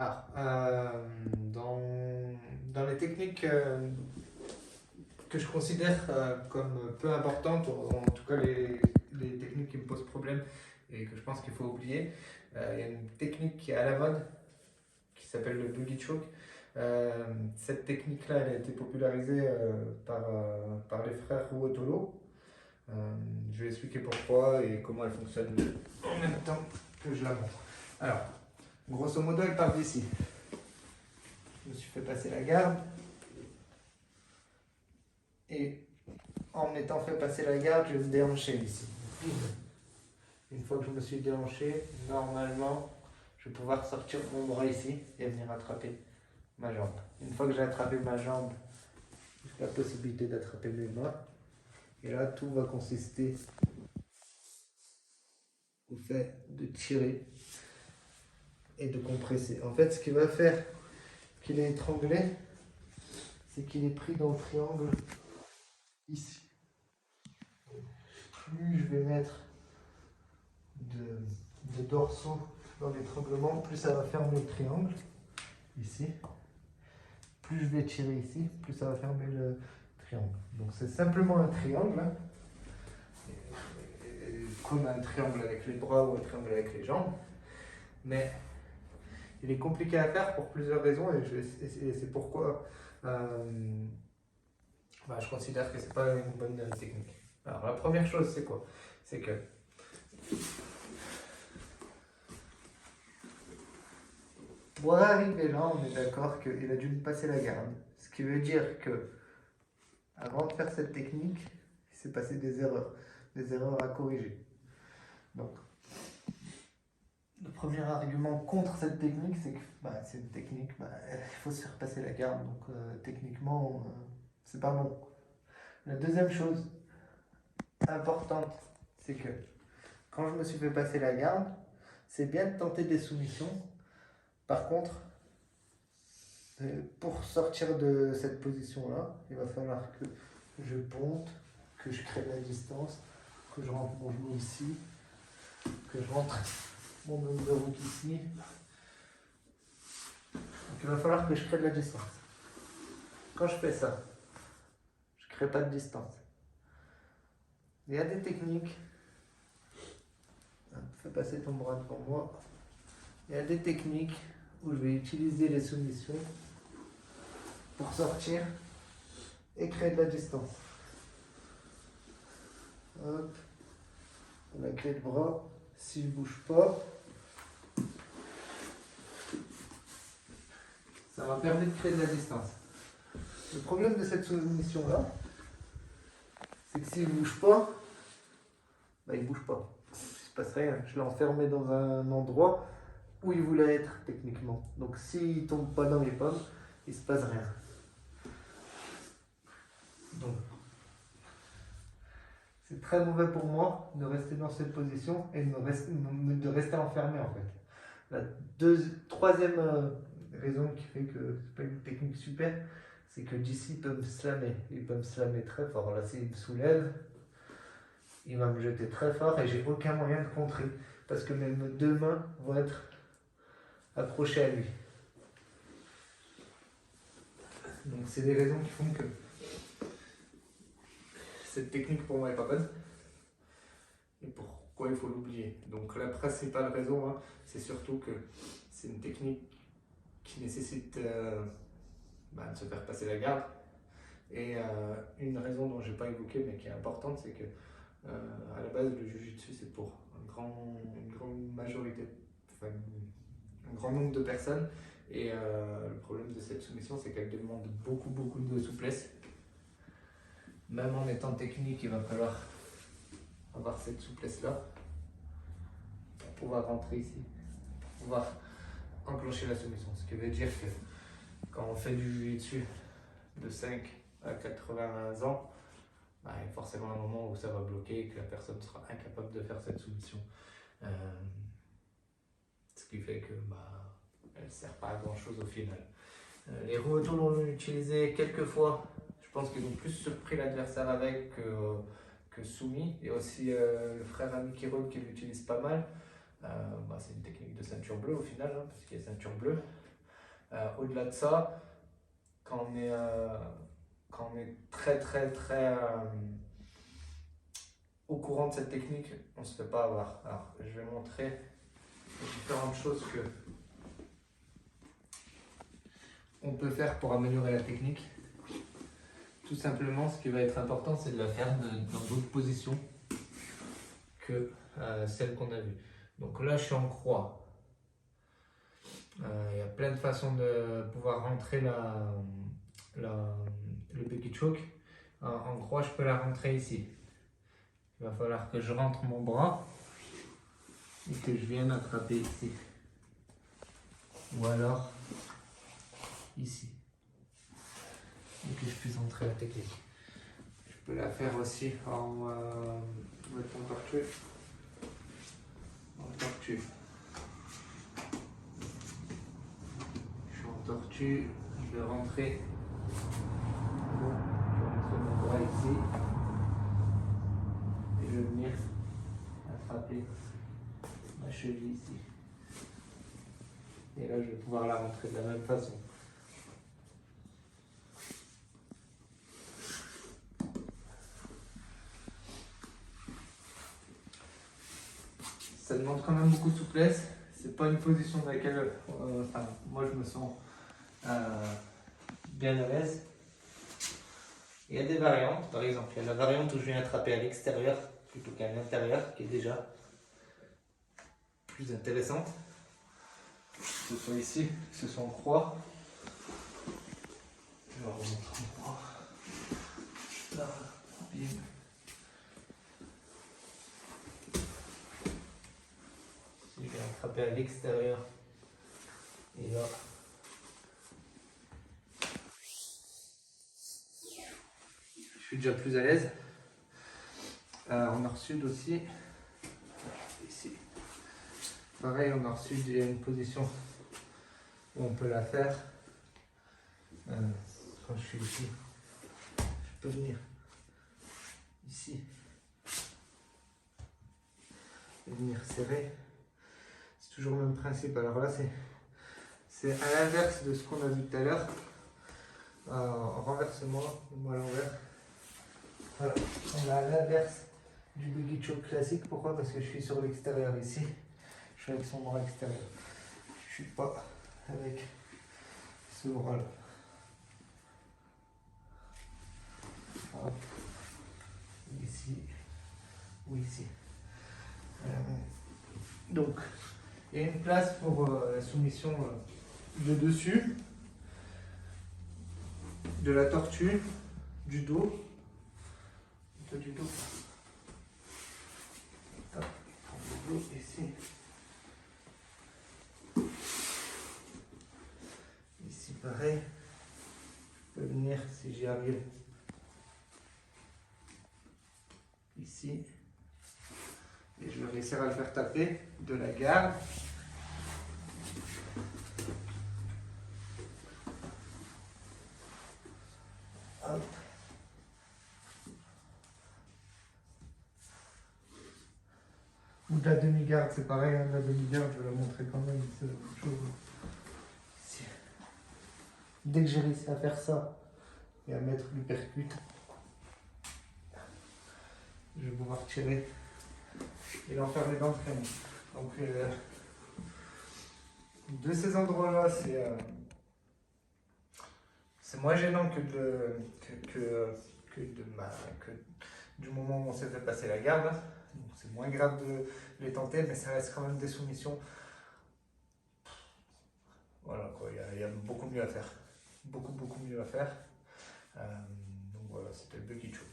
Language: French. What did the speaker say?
Alors, dans les techniques que je considère comme peu importantes, ou en tout cas les techniques qui me posent problème et que je pense qu'il faut oublier, il y a une technique qui est à la mode qui s'appelle le boogie choke. Cette technique-là, elle a été popularisée par les frères Ruotolo. Euh, je vais expliquer pourquoi et comment elle fonctionne en même temps que je la montre. Alors, grosso modo, elle part d'ici. Je me suis fait passer la garde. Et en m'étant fait passer la garde, je vais me déhancher ici. Une fois que je me suis déhanché, normalement, je vais pouvoir sortir mon bras ici et venir attraper ma jambe. Une fois que j'ai attrapé ma jambe, j'ai la possibilité d'attraper mes mains. Et là, tout va consister au fait de tirer et de compresser. En fait, ce qui va faire qu'il est étranglé, c'est qu'il est pris dans le triangle ici. Plus je vais mettre de dorsaux dans l'étranglement, plus ça va fermer le triangle ici. Plus je vais tirer ici, plus ça va fermer le triangle. Donc c'est simplement un triangle, hein, comme un triangle avec les bras ou un triangle avec les jambes. Mais il est compliqué à faire pour plusieurs raisons et c'est pourquoi je considère que c'est pas une bonne technique. Alors la première chose c'est quoi? C'est que pour arriver là, on est d'accord qu'il a dû me passer la garde. Ce qui veut dire que avant de faire cette technique, il s'est passé des erreurs à corriger. Donc le premier argument contre cette technique, c'est que c'est une technique, il faut se faire passer la garde, donc techniquement, c'est pas bon. La deuxième chose importante, c'est que quand je me suis fait passer la garde, c'est bien de tenter des soumissions. Par contre, pour sortir de cette position-là, il va falloir que je ponte, que je crée de la distance, que je rentre mon genou ici, que je rentre mon underhook ici. Donc il va falloir que je crée de la distance. Quand je fais ça, je ne crée pas de distance. Il y a des techniques. Fais passer ton bras devant moi. Il y a des techniques où je vais utiliser les soumissions pour sortir et créer de la distance. Hop, la clé de bras, si je ne bouge pas, ça va permettre de créer de la distance. Le problème de cette soumission-là, c'est que s'il ne bouge pas, il ne bouge pas. Il ne se passe rien. Je l'ai enfermé dans un endroit où il voulait être techniquement. Donc s'il ne tombe pas dans les pommes, il ne se passe rien. Donc c'est très mauvais pour moi de rester dans cette position et de rester enfermé en fait. La troisième raison qui fait que c'est pas une technique super, c'est que d'ici il peut me slammer. Il peut me slammer très fort. Là s'il me soulève, il va me jeter très fort et j'ai aucun moyen de contrer. Parce que mes deux mains vont être accrochées à lui. Donc c'est des raisons qui font que cette technique pour moi n'est pas bonne. Et pourquoi il faut l'oublier. Donc la principale raison, hein, c'est surtout que c'est une technique qui nécessite de se faire passer la garde. Et une raison dont je n'ai pas évoqué mais qui est importante, c'est que à la base le Jiu-Jitsu c'est pour une grande majorité, enfin un grand nombre de personnes. Et le problème de cette soumission, c'est qu'elle demande beaucoup de souplesse. Même en étant technique, il va falloir avoir cette souplesse-là pour pouvoir rentrer ici, pour pouvoir enclencher la soumission. Ce qui veut dire que quand on fait du jiu-jitsu de 5 à 80 ans, il y a forcément un moment où ça va bloquer et que la personne sera incapable de faire cette soumission. Ce qui fait que elle ne sert pas à grand chose au final. Les Ruotolo l'ont utilisé quelques fois. Je pense qu'ils ont plus surpris l'adversaire avec que soumis. Et aussi le frère Ami Kirod qui l'utilise pas mal. C'est une technique de ceinture bleue au final, hein, parce qu'il est ceinture bleue. Au-delà de ça, quand on est très au courant de cette technique, on ne se fait pas avoir. Alors, je vais montrer différentes choses que on peut faire pour améliorer la technique. Tout simplement, ce qui va être important, c'est de la faire dans d'autres positions que celles qu'on a vues. Donc là, je suis en croix. Il y a plein de façons de pouvoir rentrer le bucky choke. En croix, je peux la rentrer ici. Il va falloir que je rentre mon bras et que je vienne attraper ici. Ou alors ici. Et que je puisse entrer la technique. Je peux la faire aussi en tortue. En tortue. Je suis en tortue, je vais rentrer. Bon, je vais rentrer mon bras ici. Et je vais venir attraper ma cheville ici. Et là, je vais pouvoir la rentrer de la même façon. Ça demande quand même beaucoup de souplesse. C'est pas une position dans laquelle moi je me sens bien à l'aise. Il y a des variantes, par exemple, il y a la variante où je viens attraper à l'extérieur plutôt qu'à l'intérieur, qui est déjà plus intéressante. Que ce soit ici, que ce soit en croix. Je vais remonter en croix. Là, bim. Je vais attraper à l'extérieur. Et là. Je suis déjà plus à l'aise. En nord-sud aussi. Ici. Pareil, en nord-sud, il y a une position où on peut la faire. Quand je suis ici, je peux venir ici. Et venir serrer. C'est toujours le même principe. Alors là, c'est à l'inverse de ce qu'on a vu tout à l'heure. Renverse-moi, moi à l'envers. Voilà, on a à l'inverse du buggy choke classique. Pourquoi? Parce que je suis sur l'extérieur ici. Je suis avec son bras extérieur. Je suis pas avec ce bras-là. Ici ou ici. Donc, il y a une place pour la soumission de dessus, de la tortue, du dos. Du dos. Hop, le dos ici. Ici pareil. Je peux venir si j'y arrive. Ici. Et je vais réussir à le faire taper de la garde. Hop. Ou de la demi-garde, c'est pareil, hein, la demi-garde, je vais la montrer quand même, c'est la même chose. Ici. Dès que j'ai réussi à faire ça et à mettre l'uppercut, je vais pouvoir tirer et l'enfermer dans le crâne. Donc, de ces endroits-là, c'est moins gênant que du moment où on s'est fait passer la garde. C'est moins grave de les tenter, mais ça reste quand même des soumissions. Voilà, quoi, il y a beaucoup mieux à faire. Beaucoup mieux à faire. Donc voilà, c'était le buggy choke.